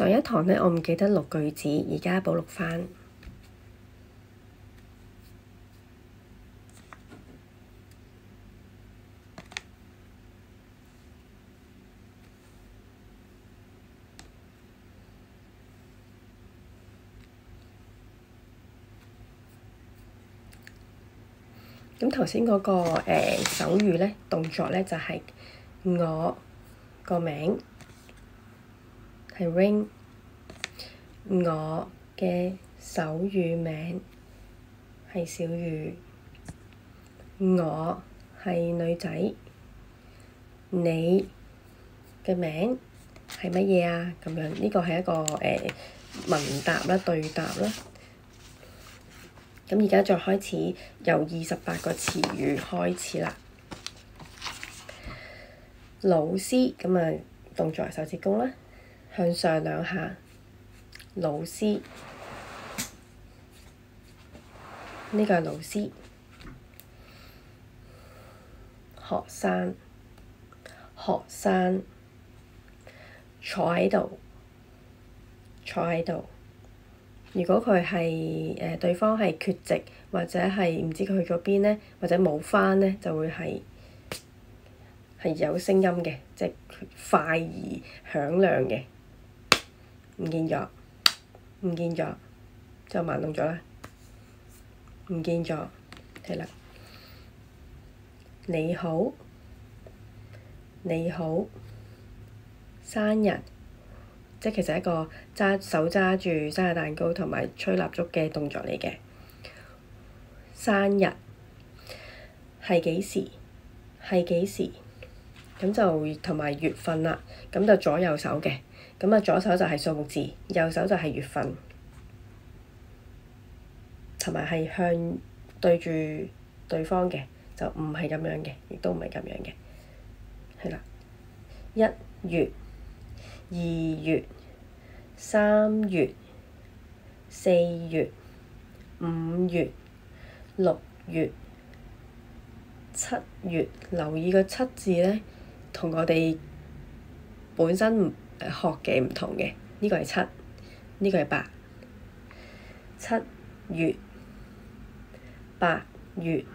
上一堂呢，我唔記得錄句子，而家補錄返。咁頭先嗰個手語呢，動作呢，就係我個名係 Ring， 我嘅手語名係小雨，我係女仔，你嘅名係乜嘢啊？咁樣呢個係一個問答啦、對答啦。咁而家再開始由28個詞語開始啦。老師，咁啊動作係手指公啦，向上2下。老師，呢個係老師。學生，學生，坐喺度，坐喺度。如果佢係對方係缺席，或者係唔知佢去咗邊呢，或者冇返呢，就會係有聲音嘅，即係快而響亮嘅。唔見咗，唔見咗，就慢動咗啦。唔見咗，係啦。你好，你好，生日。即係其實一個手揸住生日蛋糕同埋吹蠟燭嘅動作嚟嘅。生日係幾時？係幾時？咁就同埋月份啦。咁就左右手嘅。咁啊，左手就係數目字，右手就係月份，同埋係向對住對方嘅，就唔係咁樣嘅，亦都唔係咁樣嘅。係啦，1月。2月、3月、4月、5月、6月、7月。留意個7字呢，同我哋本身學嘅唔同嘅。呢個係7，呢個係8。7月、8月、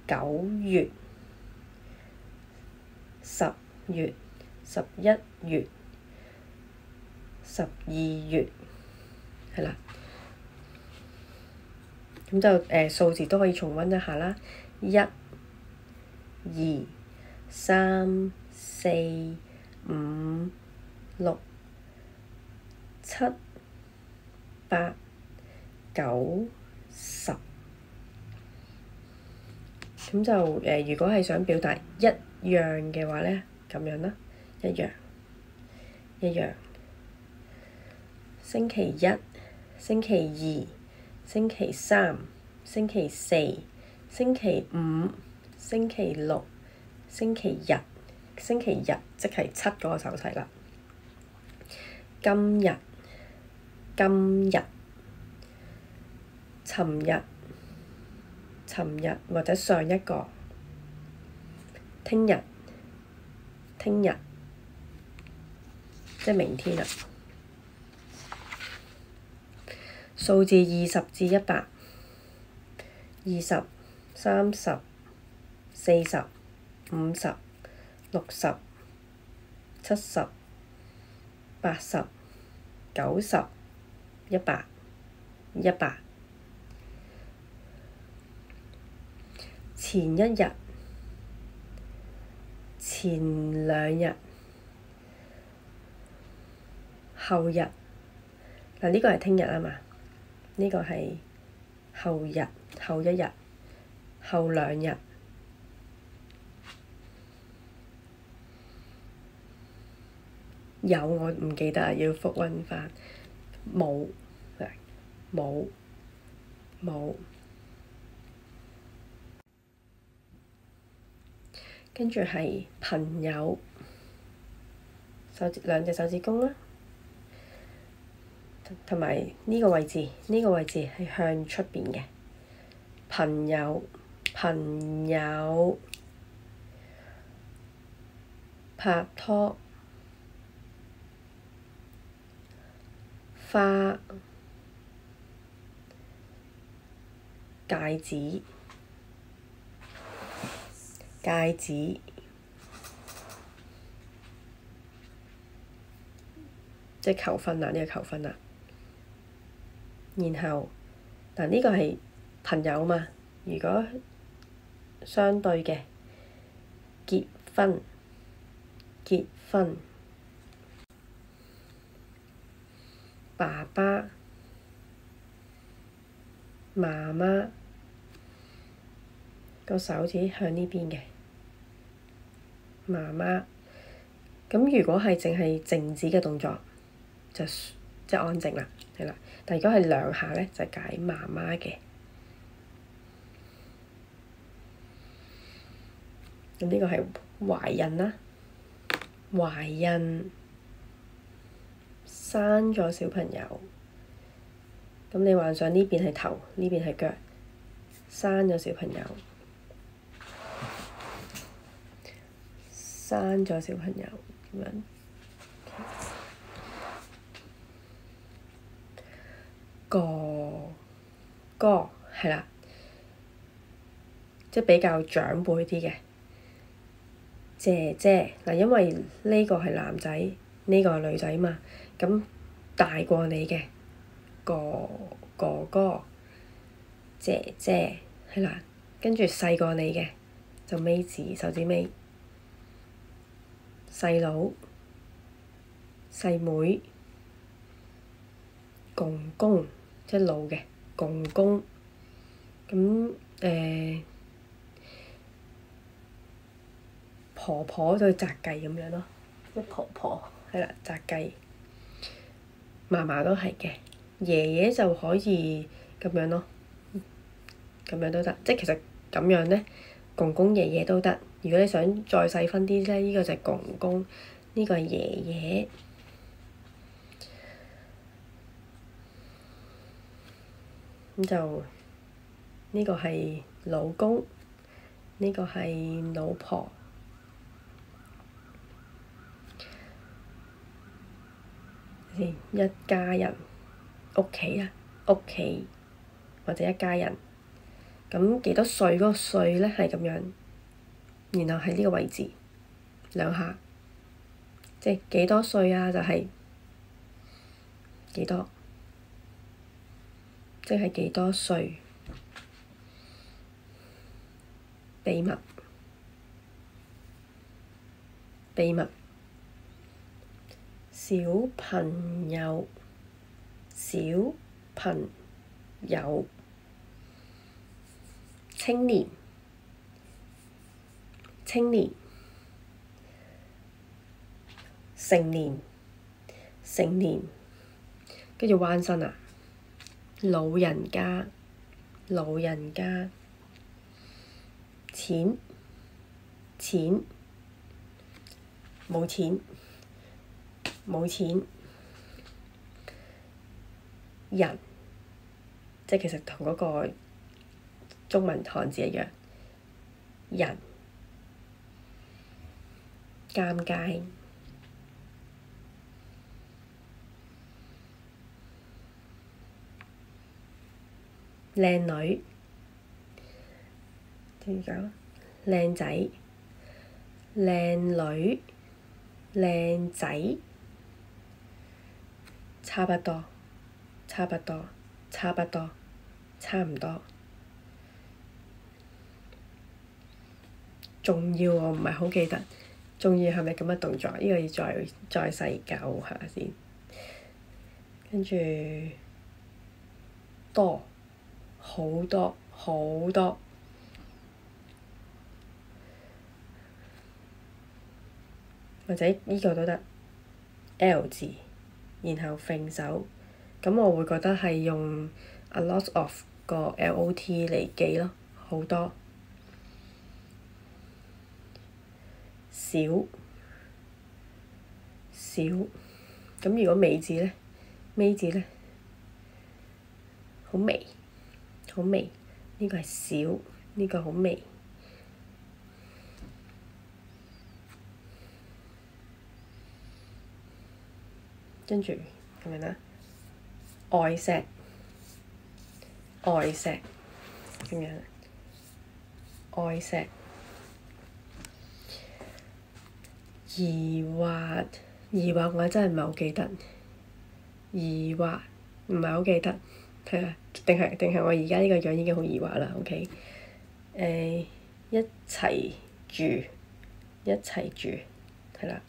9月、10月、11月、12月，係啦。咁就數字都可以重溫一下啦。1、2、3、4、5、6、7、8、9、10。咁就如果係想表達一樣嘅話呢，咁樣啦。一樣，一樣。星期1、星期2、星期3、星期4、星期5、星期6、星期日。星期日即係7嗰個手勢啦。今日、今日。尋日、尋日或者上一個。聽日、聽日。即係明天啦。數字20至100。20、30、40、50、60、70、80、90、100、100。前一日、前2日。後日，嗱呢個係聽日啊嘛，呢個係後日、後1日、後2日。有我唔記得啊，要復溫返。冇，冇，冇。跟住係朋友，2隻手指公啦。同埋呢個位置，呢個位置係向出邊嘅。朋友，朋友。拍拖，花、戒指、戒指，即係求婚啦！呢個求婚啦。然後嗱，呢個係朋友嘛？如果相對嘅結婚，結婚，爸爸媽媽個手指向呢邊嘅媽媽。咁如果係淨係靜止嘅動作，就即係安靜啦，係啦。但如果係兩下咧，就解媽媽嘅。咁呢個係懷孕啦，懷孕生咗小朋友。咁你幻想呢邊係頭，呢邊係腳，生咗小朋友，生咗小朋友咁樣。哥係啦，即係比較長輩啲嘅。姐姐嗱，因為呢個係男仔，呢個係女仔嘛，咁大過你嘅哥哥，姐姐係啦，跟住細過你嘅就尾字手指尾，細佬、細妹、公公即係老嘅公公，咁婆婆就紮髻咁樣咯，即係婆婆係啦，紮髻。嫲嫲都係嘅，爺爺就可以咁樣咯，咁樣都得。即係其實咁樣咧，公公爺爺都得。如果你想再細分啲咧，呢個就係公公，呢個係爺爺。咁就呢個係老公，呢個係老婆。一家人，屋企啊，屋企或者一家人。咁幾多歲嗰個歲咧係咁樣，然後喺呢個位置兩下，即係幾多歲啊？就係幾多，即係幾多歲？秘密，秘密。小朋友，小朋友。青年，青年。成年，成年。跟住彎身啊！老人家，老人家。錢，錢。冇錢，冇錢。人，即係其實同嗰個中文漢字一樣。人，尷尬。靚女，點講？靚仔，靚女，靚仔。差不多，差不多，差不多，差唔多。重要我唔係好記得，重要係咪咁嘅動作？呢個要再細究下先。跟住多，好多，好多。或者呢個都得 L 字，然後揈手，咁我會覺得係用 a lot of 個 LOT 嚟記咯，好多。少，少。咁如果尾字咧，尾字咧，好微，好微。呢個係少，呢個好微。跟住咁樣啦，愛錫，愛錫咁樣，愛錫。疑惑，疑惑我真係唔係好記得。疑惑唔係好記得，係啊，定係我而家呢個樣已經好疑惑啦。OK，一齊住，一齊住，係啦。